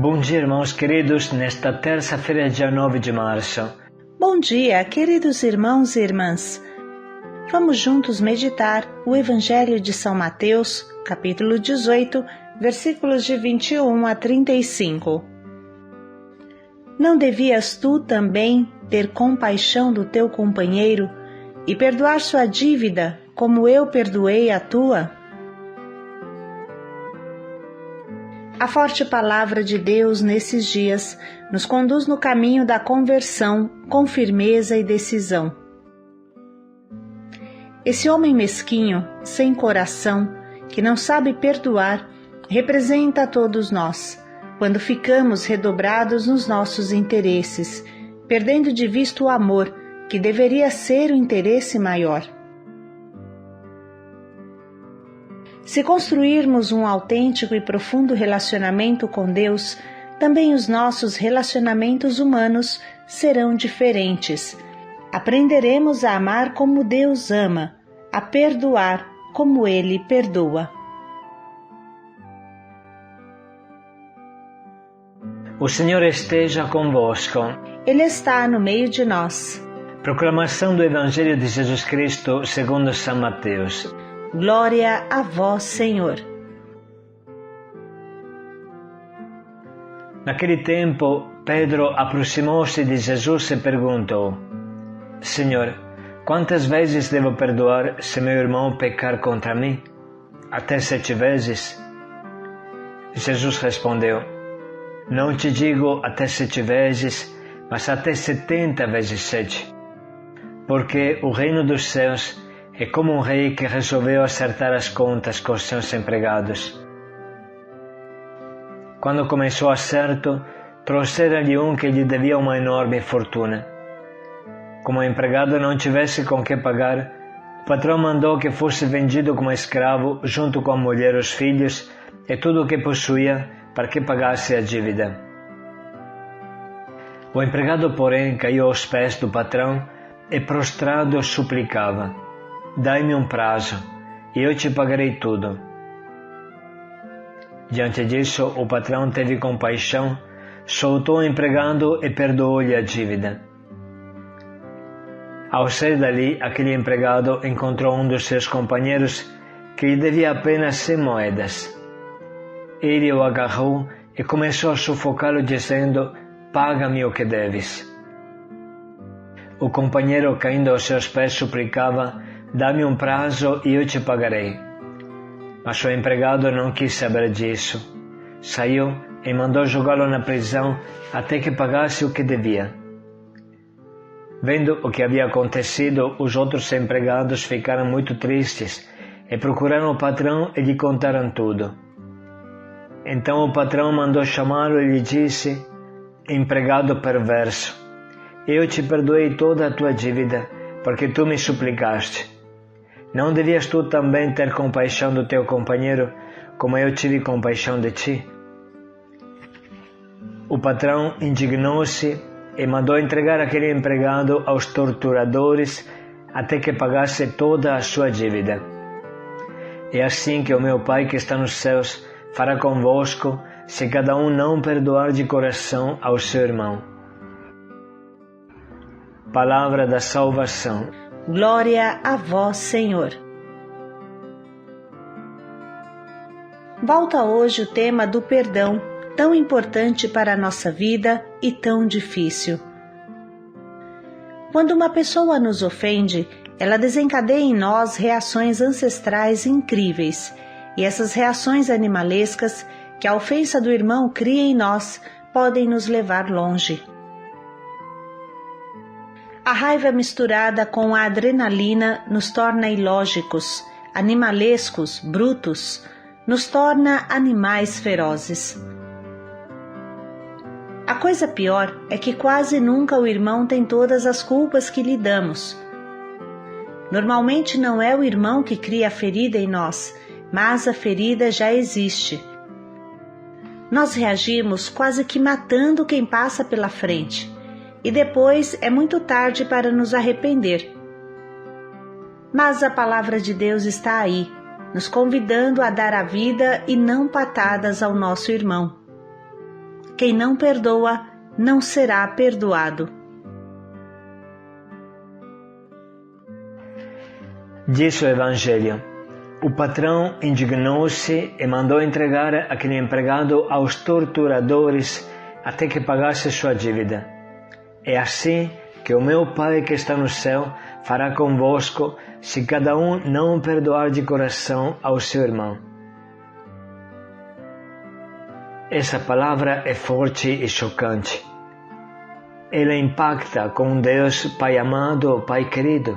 Bom dia, irmãos queridos, nesta terça-feira, dia 9 de março. Bom dia, queridos irmãos e irmãs. Vamos juntos meditar o Evangelho de São Mateus, capítulo 18, versículos de 21 a 35. Não devias tu também ter compaixão do teu companheiro e perdoar sua dívida, como eu perdoei a tua? A forte palavra de Deus nesses dias nos conduz no caminho da conversão com firmeza e decisão. Esse homem mesquinho, sem coração, que não sabe perdoar, representa a todos nós, quando ficamos redobrados nos nossos interesses, perdendo de vista o amor, que deveria ser o interesse maior. Se construirmos um autêntico e profundo relacionamento com Deus, também os nossos relacionamentos humanos serão diferentes. Aprenderemos a amar como Deus ama, a perdoar como Ele perdoa. O Senhor esteja convosco. Ele está no meio de nós. Proclamação do Evangelho de Jesus Cristo segundo São Mateus. Glória a vós, Senhor. Naquele tempo, Pedro aproximou-se de Jesus e perguntou: Senhor, quantas vezes devo perdoar se meu irmão pecar contra mim? Até 7 vezes? Jesus respondeu: Não te digo até 7 vezes, mas até 70 vezes 7. Porque o reino dos céus é como um rei que resolveu acertar as contas com os seus empregados. Quando começou o acerto, trouxeram-lhe um que lhe devia uma enorme fortuna. Como o empregado não tivesse com que pagar, o patrão mandou que fosse vendido como escravo junto com a mulher, os filhos e tudo o que possuía para que pagasse a dívida. O empregado, porém, caiu aos pés do patrão e prostrado suplicava: Dai-me um prazo, e eu te pagarei tudo. Diante disso, o patrão teve compaixão, soltou o empregado e perdoou-lhe a dívida. Ao sair dali, aquele empregado encontrou um dos seus companheiros que lhe devia apenas 100 moedas. Ele o agarrou e começou a sufocá-lo, dizendo: Paga-me o que deves. O companheiro, caindo aos seus pés, suplicava: Dá-me um prazo e eu te pagarei. Mas o empregado não quis saber disso. Saiu e mandou jogá-lo na prisão até que pagasse o que devia. Vendo o que havia acontecido, os outros empregados ficaram muito tristes e procuraram o patrão e lhe contaram tudo. Então o patrão mandou chamá-lo e lhe disse: Empregado perverso, eu te perdoei toda a tua dívida, porque tu me suplicaste. Não devias tu também ter compaixão do teu companheiro, como eu tive compaixão de ti? O patrão indignou-se e mandou entregar aquele empregado aos torturadores até que pagasse toda a sua dívida. É assim que o meu Pai que está nos céus fará convosco, se cada um não perdoar de coração ao seu irmão. Palavra da salvação. Glória a vós, Senhor. Volta hoje o tema do perdão, tão importante para a nossa vida e tão difícil. Quando uma pessoa nos ofende, ela desencadeia em nós reações ancestrais incríveis, e essas reações animalescas que a ofensa do irmão cria em nós podem nos levar longe. A raiva misturada com a adrenalina nos torna ilógicos, animalescos, brutos, nos torna animais ferozes. A coisa pior é que quase nunca o irmão tem todas as culpas que lhe damos. Normalmente não é o irmão que cria a ferida em nós, mas a ferida já existe. Nós reagimos quase que matando quem passa pela frente. E depois é muito tarde para nos arrepender. Mas a palavra de Deus está aí, nos convidando a dar a vida e não patadas ao nosso irmão. quem não perdoa não será perdoado. Diz o Evangelho: o patrão indignou-se e mandou entregar aquele empregado aos torturadores até que pagasse sua dívida. É assim que o meu Pai que está no céu fará convosco, se cada um não perdoar de coração ao seu irmão. Essa palavra é forte e chocante. Ela impacta com Deus Pai amado, Pai querido,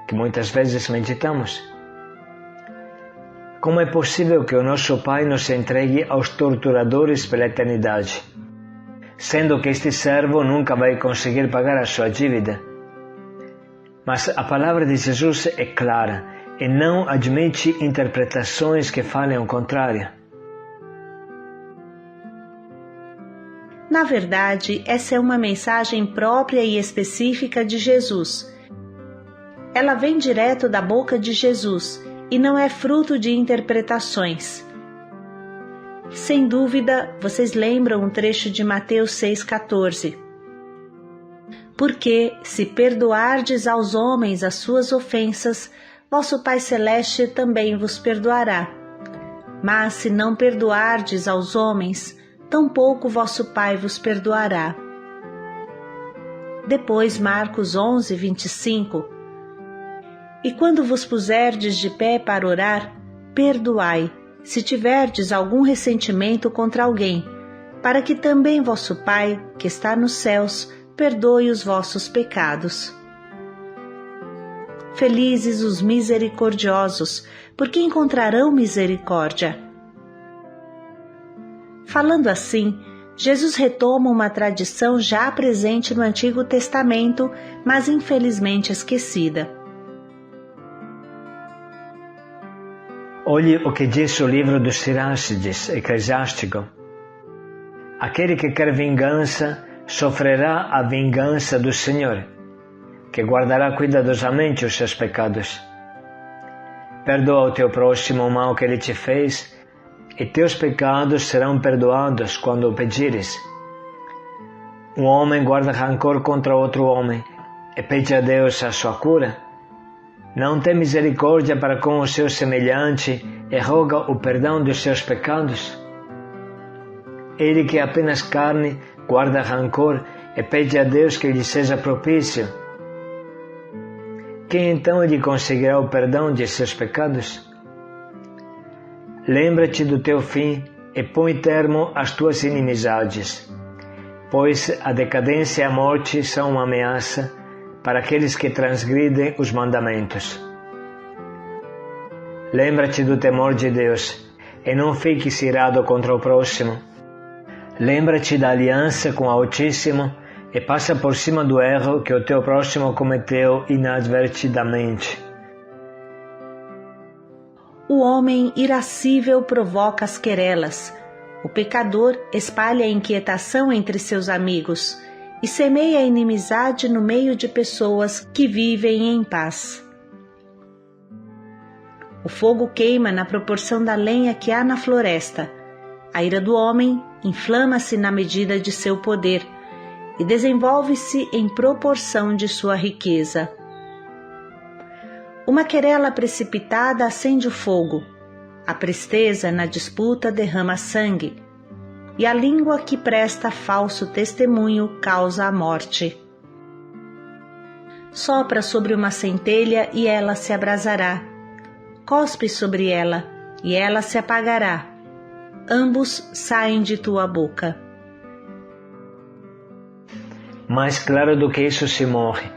que muitas vezes meditamos. Como é possível que o nosso Pai nos entregue aos torturadores pela eternidade, sendo que este servo nunca vai conseguir pagar a sua dívida? Mas a palavra de Jesus é clara e não admite interpretações que falem ao contrário. Na verdade, essa é uma mensagem própria e específica de Jesus. Ela vem direto da boca de Jesus e não é fruto de interpretações. Sem dúvida, vocês lembram um trecho de Mateus 6,14. Porque, se perdoardes aos homens as suas ofensas, vosso Pai Celeste também vos perdoará. Mas se não perdoardes aos homens, tampouco vosso Pai vos perdoará. Depois, Marcos 11:25. E quando vos puserdes de pé para orar, perdoai, se tiverdes algum ressentimento contra alguém, para que também vosso Pai, que está nos céus, perdoe os vossos pecados. Felizes os misericordiosos, porque encontrarão misericórdia. Falando assim, Jesus retoma uma tradição já presente no Antigo Testamento, mas infelizmente esquecida. Olhe o que diz o livro dos Sirácides, Eclesiástico. Aquele que quer vingança, sofrerá a vingança do Senhor, que guardará cuidadosamente os seus pecados. Perdoa ao teu próximo o mal que ele te fez, e teus pecados serão perdoados quando o pedires. Um homem guarda rancor contra outro homem, e pede a Deus a sua cura. Não tem misericórdia para com o seu semelhante e roga o perdão dos seus pecados? Ele que é apenas carne guarda rancor e pede a Deus que lhe seja propício. Quem então lhe conseguirá o perdão de seus pecados? Lembra-te do teu fim e põe termo às tuas inimizades, pois a decadência e a morte são uma ameaça para aqueles que transgridem os mandamentos. Lembra-te do temor de Deus e não fiques irado contra o próximo. Lembra-te da aliança com o Altíssimo e passa por cima do erro que o teu próximo cometeu inadvertidamente. O homem irascível provoca as querelas. O pecador espalha a inquietação entre seus amigos e semeia a inimizade no meio de pessoas que vivem em paz. O fogo queima na proporção da lenha que há na floresta. A ira do homem inflama-se na medida de seu poder e desenvolve-se em proporção de sua riqueza. Uma querela precipitada acende o fogo, a presteza na disputa derrama sangue, e a língua que presta falso testemunho causa a morte. Sopra sobre uma centelha e ela se abrasará. Cospe sobre ela e ela se apagará. Ambos saem de tua boca. Mais claro do que isso se morre.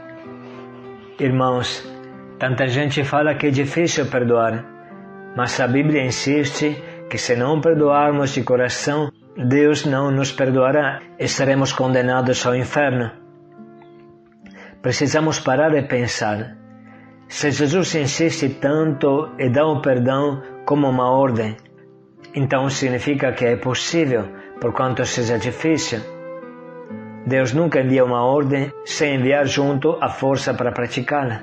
Irmãos, tanta gente fala que é difícil perdoar, mas a Bíblia insiste que se não perdoarmos de coração, Deus não nos perdoará e seremos condenados ao inferno. Precisamos parar e pensar. Se Jesus insiste tanto e dá o perdão como uma ordem, então significa que é possível, por quanto seja difícil. Deus nunca envia uma ordem sem enviar junto a força para praticá-la.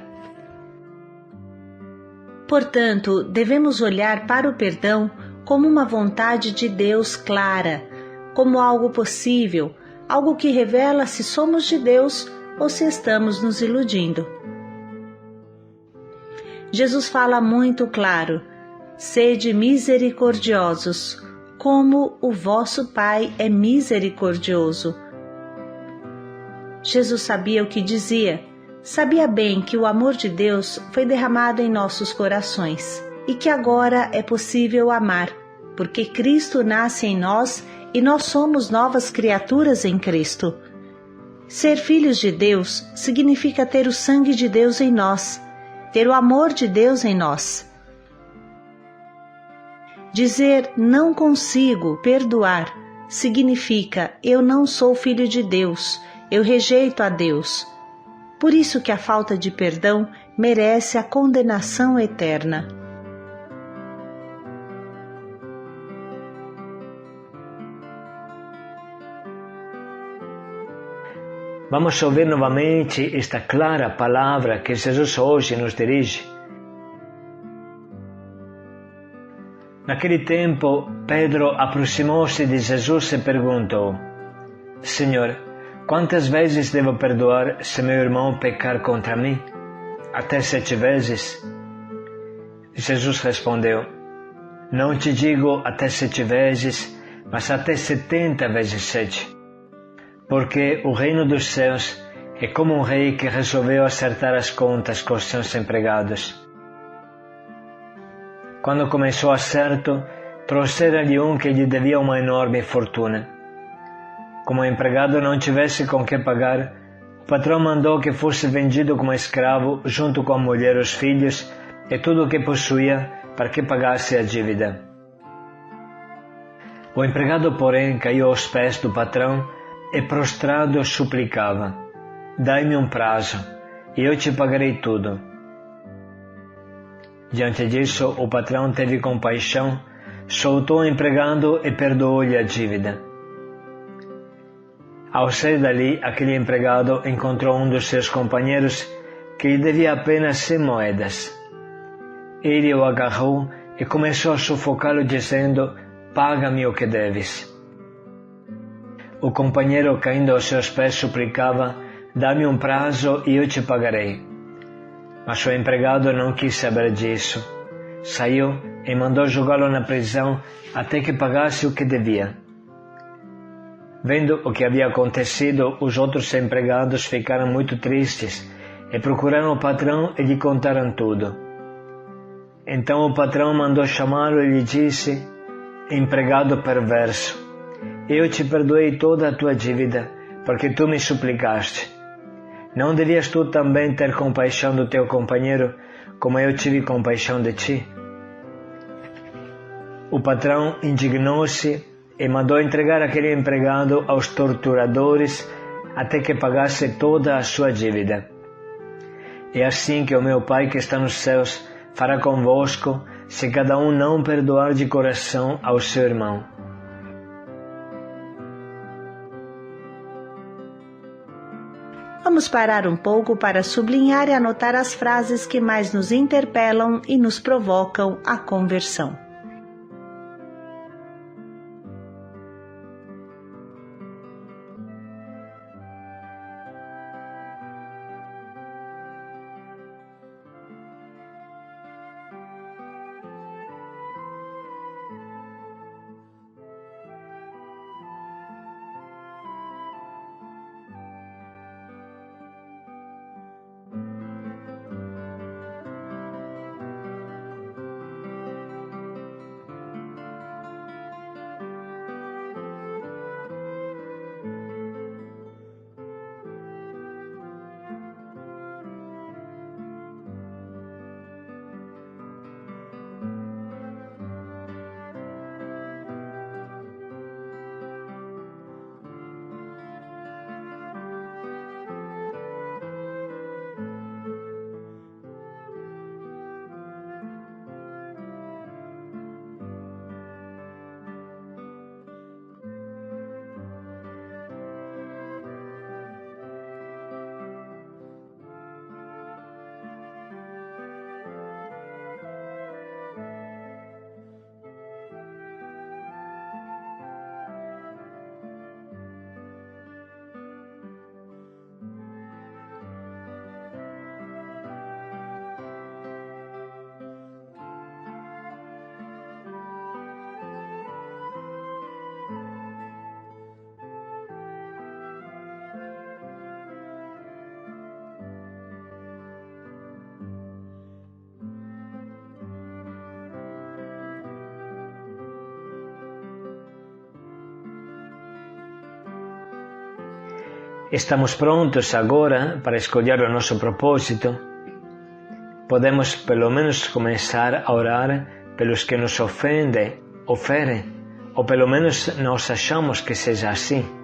Portanto, devemos olhar para o perdão como uma vontade de Deus clara, como algo possível, algo que revela se somos de Deus ou se estamos nos iludindo. Jesus fala muito claro: sede misericordiosos, como o vosso Pai é misericordioso. Jesus sabia o que dizia, sabia bem que o amor de Deus foi derramado em nossos corações e que agora é possível amar, porque Cristo nasce em nós e nós somos novas criaturas em Cristo. Ser filhos de Deus significa ter o sangue de Deus em nós, ter o amor de Deus em nós. Dizer não consigo perdoar significa eu não sou filho de Deus, eu rejeito a Deus. Por isso que a falta de perdão merece a condenação eterna. Vamos ouvir novamente esta clara palavra que Jesus hoje nos dirige. Naquele tempo, Pedro aproximou-se de Jesus e perguntou: Senhor, quantas vezes devo perdoar se meu irmão pecar contra mim? Até 7 vezes? Jesus respondeu: Não te digo até 7 vezes, mas até 70 vezes 7. Porque o reino dos céus é como um rei que resolveu acertar as contas com os seus empregados. Quando começou o acerto, trouxeram-lhe um que lhe devia uma enorme fortuna. Como o empregado não tivesse com que pagar, o patrão mandou que fosse vendido como escravo junto com a mulher, os filhos e tudo o que possuía para que pagasse a dívida. O empregado, porém, caiu aos pés do patrão e prostrado suplicava: Dai-me um prazo, e eu te pagarei tudo. Diante disso, o patrão teve compaixão, soltou o empregado e perdoou-lhe a dívida. Ao sair dali, aquele empregado encontrou um dos seus companheiros que lhe devia apenas 100 moedas. Ele o agarrou e começou a sufocá-lo dizendo: Paga-me o que deves. O companheiro, caindo aos seus pés, suplicava: Dá-me um prazo e eu te pagarei. Mas o empregado não quis saber disso. Saiu e mandou jogá-lo na prisão até que pagasse o que devia. Vendo o que havia acontecido, os outros empregados ficaram muito tristes e procuraram o patrão e lhe contaram tudo. Então o patrão mandou chamá-lo e lhe disse: Empregado perverso, eu te perdoei toda a tua dívida, porque tu me suplicaste. Não devias tu também ter compaixão do teu companheiro, como eu tive compaixão de ti? O patrão indignou-se e mandou entregar aquele empregado aos torturadores até que pagasse toda a sua dívida. É assim que o meu Pai que está nos céus fará convosco, se cada um não perdoar de coração ao seu irmão. Vamos parar um pouco para sublinhar e anotar as frases que mais nos interpelam e nos provocam a conversão. Estamos prontos agora para escolher o nosso propósito? Podemos pelo menos começar a orar pelos que nos ofendem ou ferem, ou pelo menos nós achamos que seja assim.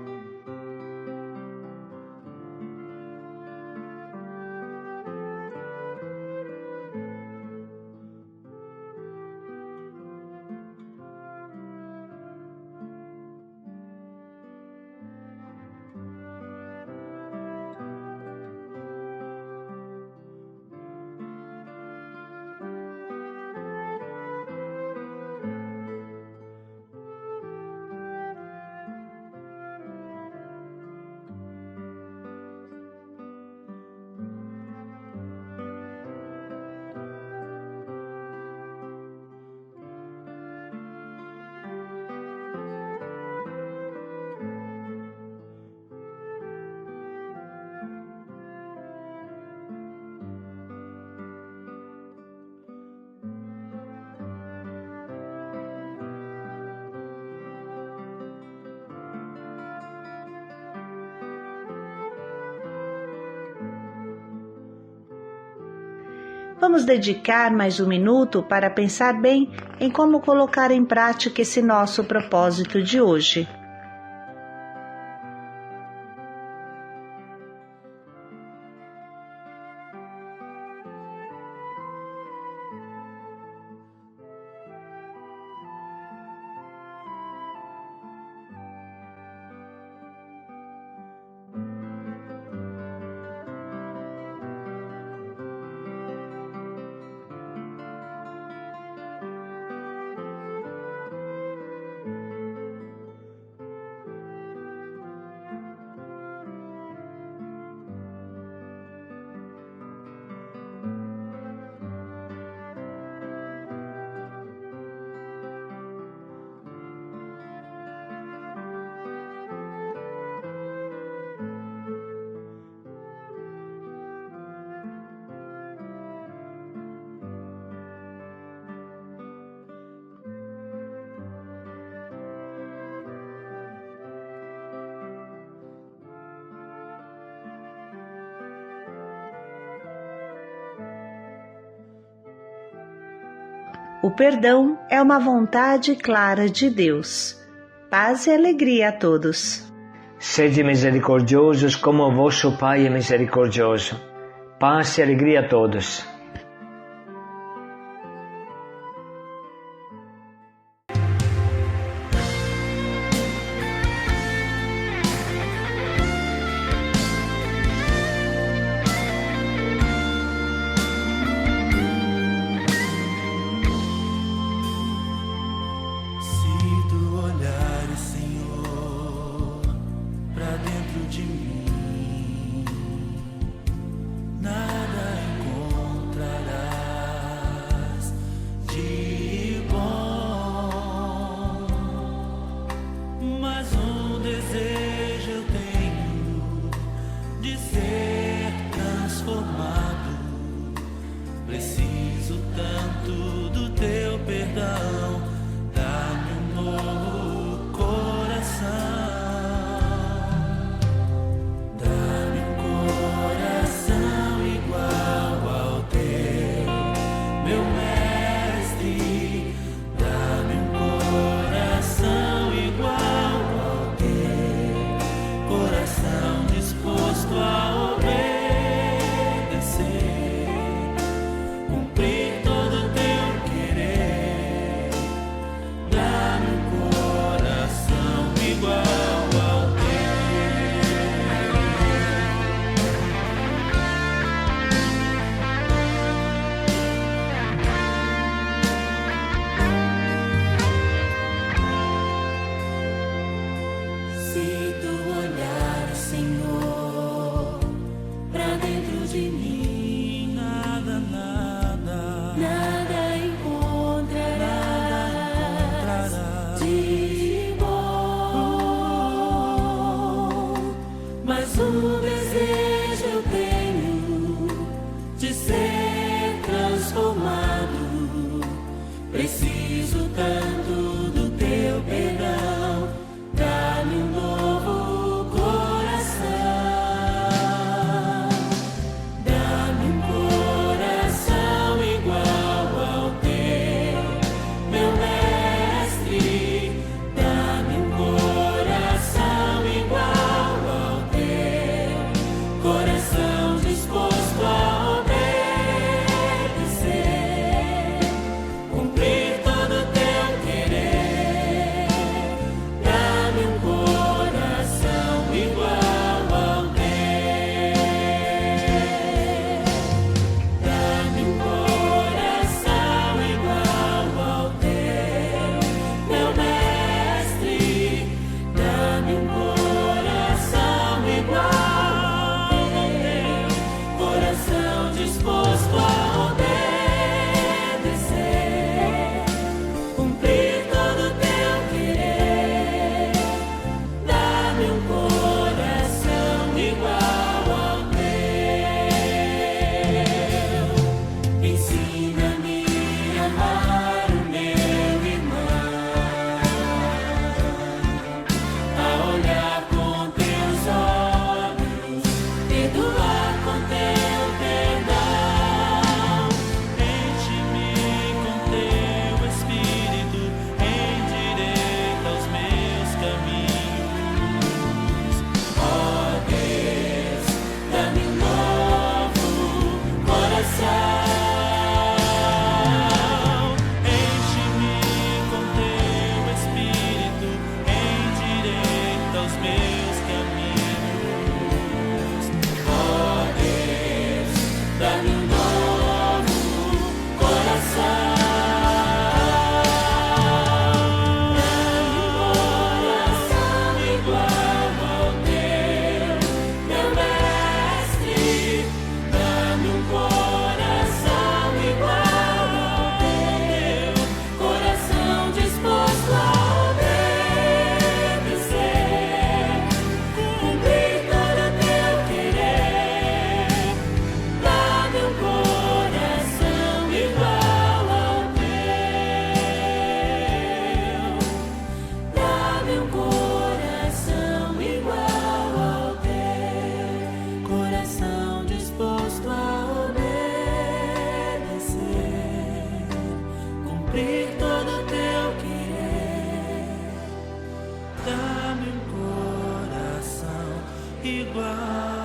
Vamos dedicar mais um minuto para pensar bem em como colocar em prática esse nosso propósito de hoje. O perdão é uma vontade clara de Deus. Paz e alegria a todos. Sede misericordiosos como vosso Pai é misericordioso. Paz e alegria a todos. De mim, nada encontro. coração disposto a obedecer, cumprir todo o teu querer. Dá-me um coração igual